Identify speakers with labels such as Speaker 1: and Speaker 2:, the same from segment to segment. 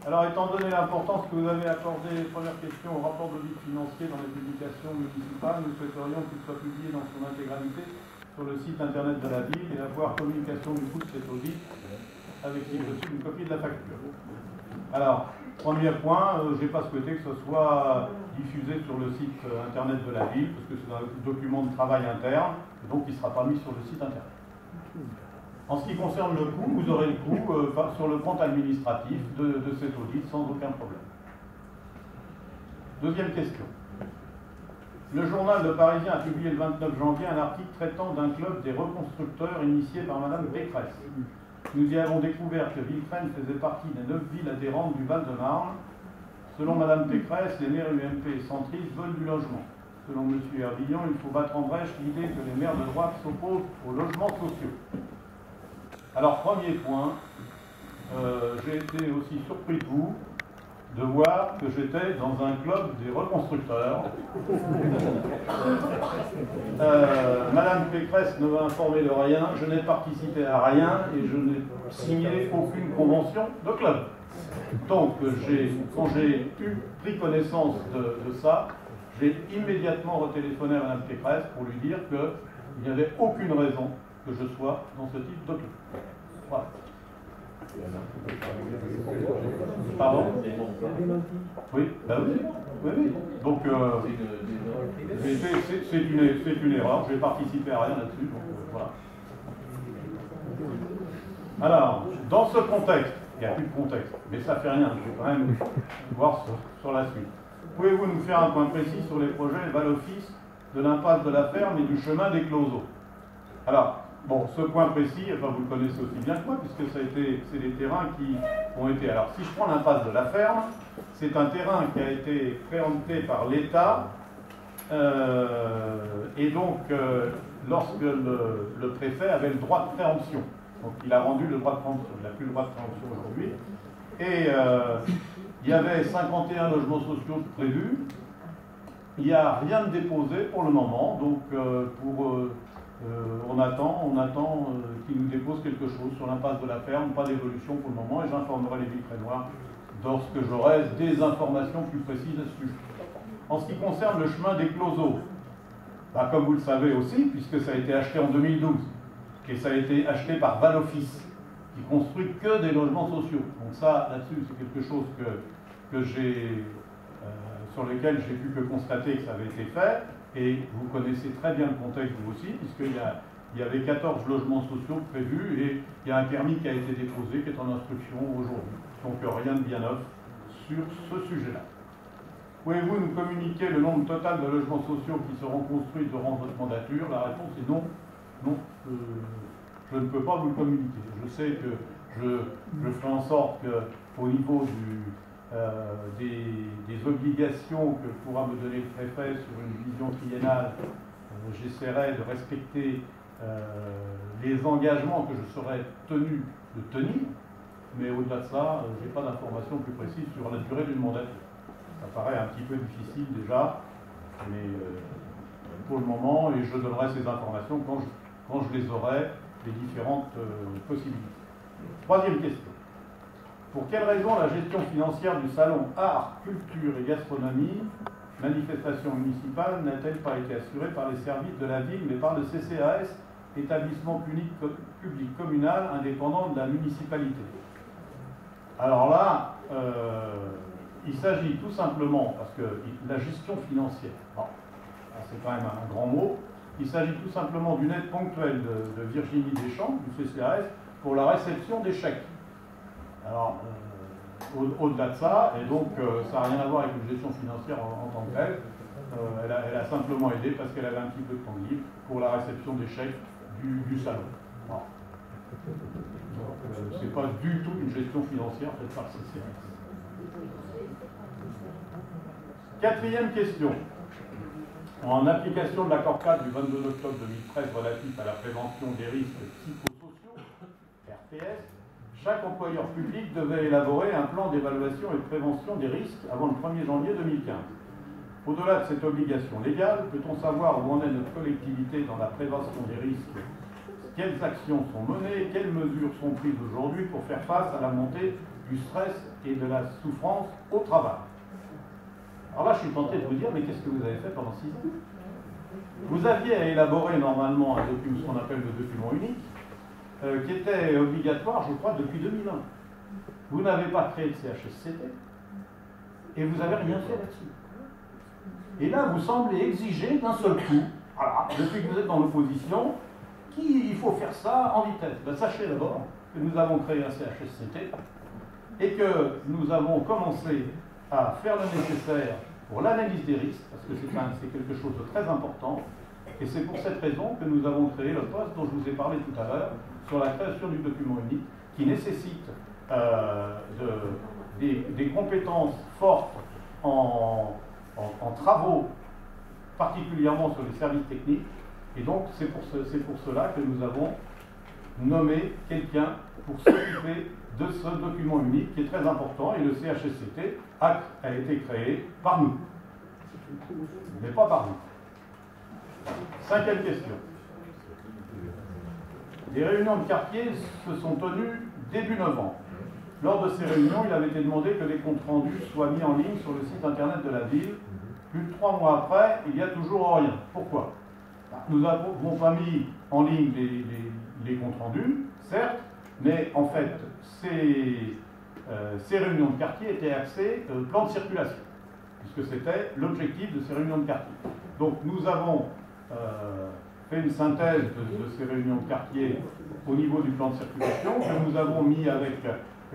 Speaker 1: Alors, étant donné l'importance que vous avez accordée, première question, au rapport d'audit financier dans les publications municipales, nous souhaiterions qu'il soit publié dans son intégralité sur le site internet de la ville et avoir communication du coût de cet audit avec ci-dessus une copie de la facture. Alors, premier point, je n'ai pas souhaité que ce soit diffusé sur le site internet de la ville, parce que c'est un document de travail interne, et donc il ne sera pas mis sur le site internet. En ce qui concerne le coût, vous aurez le coût sur le compte administratif de cet audit sans aucun problème. Deuxième question. Le journal Le Parisien a publié le 29 janvier un article traitant d'un club des reconstructeurs initié par Mme Pécresse. Nous y avons découvert que Villefranche faisait partie des 9 villes adhérentes du Val-de-Marne. Selon Mme Pécresse, les maires UMP et centristes veulent du logement. Selon M. Herbillon, il faut battre en brèche l'idée que les maires de droite s'opposent aux logements sociaux. Alors, premier point, j'ai été aussi surpris que vous de voir que j'étais dans un club des reconstructeurs. Madame Pécresse ne m'a informé de rien, je n'ai participé à rien et je n'ai signé aucune convention de club. Donc, quand j'ai pris connaissance de ça, j'ai immédiatement retéléphoné à Madame Pécresse pour lui dire qu'il n'y avait aucune raison que je sois dans ce type de club. Voilà. Pardon? Oui, ben oui. Oui. Donc, c'est une erreur. J'ai participé à rien là-dessus. Donc, voilà. Alors, dans ce contexte, il n'y a plus de contexte, mais ça ne fait rien. Je vais quand même voir sur la suite. Pouvez-vous nous faire un point précis sur les projets Val-Office de l'impasse de la ferme et du chemin des Closeaux? Alors, bon, ce point précis, enfin, vous le connaissez aussi bien que moi, puisque c'est des terrains qui ont été... Alors, si je prends l'impasse de la ferme, c'est un terrain qui a été préempté par l'État, et donc, lorsque le préfet avait le droit de préemption. Donc, il a rendu le droit de préemption. Il n'a plus le droit de préemption aujourd'hui. Et il y avait 51 logements sociaux prévus. Il n'y a rien de déposé pour le moment, donc on attend qu'ils nous déposent quelque chose sur l'impasse de la ferme, pas d'évolution pour le moment, et j'informerai les Villefranchois lorsque j'aurai des informations plus précises à ce sujet. En ce qui concerne le chemin des Closeaux, bah, comme vous le savez aussi, puisque ça a été acheté en 2012, et ça a été acheté par Val-Office, qui construit que des logements sociaux. Donc ça, là-dessus, c'est quelque chose sur lequel j'ai pu que constater que ça avait été fait. Et vous connaissez très bien le contexte, vous aussi, puisqu'il y avait 14 logements sociaux prévus et il y a un permis qui a été déposé, qui est en instruction aujourd'hui. Donc rien de bien neuf sur ce sujet-là. Pouvez-vous nous communiquer le nombre total de logements sociaux qui seront construits durant votre mandature? La réponse est non. Non, je ne peux pas vous le communiquer. Je sais que je ferai en sorte qu'au niveau des obligations que pourra me donner le préfet sur une vision triennale, j'essaierai de respecter les engagements que je serai tenu de tenir, mais au-delà de ça, je n'ai pas d'informations plus précises sur la durée d'une mandature. Ça paraît un petit peu difficile déjà, mais pour le moment, et je donnerai ces informations quand je les aurai, les différentes possibilités. Troisième question. Pour quelles raisons la gestion financière du salon Art, Culture et Gastronomie, manifestation municipale, n'a-t-elle pas été assurée par les services de la ville, mais par le CCAS, établissement public communal indépendant de la municipalité? Alors là, il s'agit tout simplement, parce que la gestion financière, c'est quand même un grand mot, il s'agit tout simplement d'une aide ponctuelle de Virginie Deschamps, du CCAS, pour la réception des chèques. Alors, au-delà de ça, et donc ça n'a rien à voir avec une gestion financière en tant que telle, elle a simplement aidé parce qu'elle avait un petit peu de temps libre pour la réception des chèques du salon. Voilà. Donc, c'est pas du tout une gestion financière faite par CCAS. Quatrième question. En application de l'accord cadre du 22 octobre 2013 relatif à la prévention des risques psychosociaux, RPS, chaque employeur public devait élaborer un plan d'évaluation et de prévention des risques avant le 1er janvier 2015. Au-delà de cette obligation légale, peut-on savoir où en est notre collectivité dans la prévention des risques? Quelles actions sont menées? Quelles mesures sont prises aujourd'hui pour faire face à la montée du stress et de la souffrance au travail. Alors là, je suis tenté de vous dire, mais qu'est-ce que vous avez fait pendant 6 ans? Vous aviez à élaborer normalement un document, ce qu'on appelle le document unique, qui était obligatoire, je crois, depuis 2001. Vous n'avez pas créé le CHSCT et vous n'avez rien fait là-dessus. Et là, vous semblez exiger d'un seul coup, voilà, depuis que vous êtes dans l'opposition, qu'il faut faire ça en vitesse. Ben, sachez d'abord que nous avons créé un CHSCT et que nous avons commencé à faire le nécessaire pour l'analyse des risques, parce que c'est quelque chose de très important, et c'est pour cette raison que nous avons créé le poste dont je vous ai parlé tout à l'heure, sur la création du document unique, qui nécessite des compétences fortes en travaux, particulièrement sur les services techniques, et donc c'est pour cela que nous avons nommé quelqu'un pour s'occuper de ce document unique qui est très important, et le CHSCT a été créé par nous, mais pas par nous. 5e question. Les réunions de quartier se sont tenues début novembre. Lors de ces réunions, il avait été demandé que les comptes rendus soient mis en ligne sur le site internet de la ville. Plus de 3 mois après, il n'y a toujours rien. Pourquoi? Nous n'avons pas mis en ligne les comptes rendus, certes, mais en fait, ces réunions de quartier étaient axées plan de circulation, puisque c'était l'objectif de ces réunions de quartier. Donc nous avons fait une synthèse de ces réunions de quartier au niveau du plan de circulation, que nous avons mis avec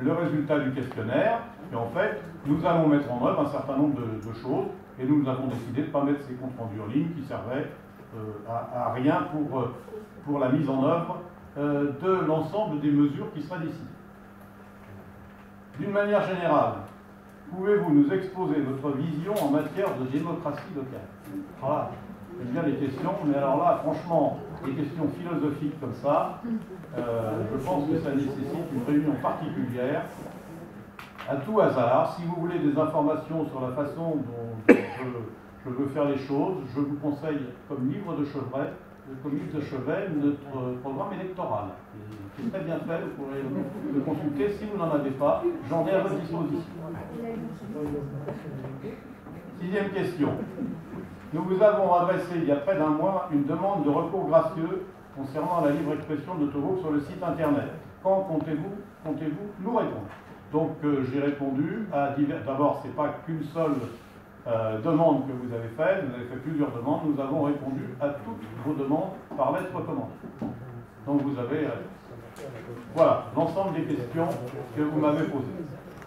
Speaker 1: le résultat du questionnaire, et en fait, nous allons mettre en œuvre un certain nombre de choses, et nous avons décidé de ne pas mettre ces comptes rendus en ligne qui servaient à rien pour la mise en œuvre de l'ensemble des mesures qui seraient décidées. D'une manière générale, pouvez-vous nous exposer votre vision en matière de démocratie locale? Voilà, j'aime bien les questions, mais alors là, franchement, des questions philosophiques comme ça, je pense que ça nécessite une réunion particulière. À tout hasard, si vous voulez des informations sur la façon dont je veux faire les choses, je vous conseille comme livre de chevet notre programme électoral, qui est très bien fait, vous pourrez le consulter. Si vous n'en avez pas, j'en ai à votre disposition. 6e question. Nous vous avons adressé il y a près d'un mois une demande de recours gracieux concernant la libre expression de notre groupe sur le site internet. Quand comptez-vous nous répondre? Donc j'ai répondu à divers... D'abord, ce n'est pas qu'une seule demande que vous avez faite, vous avez fait plusieurs demandes, nous avons répondu à toutes vos demandes par lettre recommandée. Donc vous avez voilà l'ensemble des questions que vous m'avez posées.